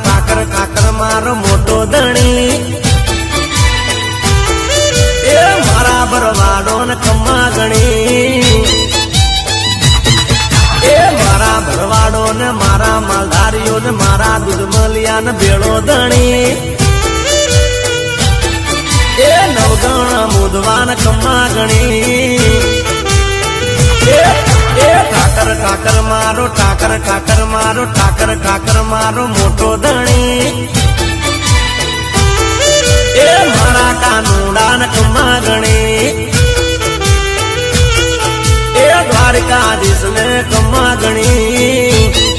ઠાકર મારો મોટો ધણી એ મારા ભરવાડો ને કમ્મા ગણી એ મારા ભરવાડો ને મારા માલધારીઓ ને મારા દૂધમલિયા ને ભેળો ધણી એ નવગણ મુદવાન કમ્મા ગણી એ ઠાકર મારો મોટો ધણી એ મારા કાનુડા ને કમ્મા ગણી એ દ્વારકાધીશ ને કમ્મા ગણી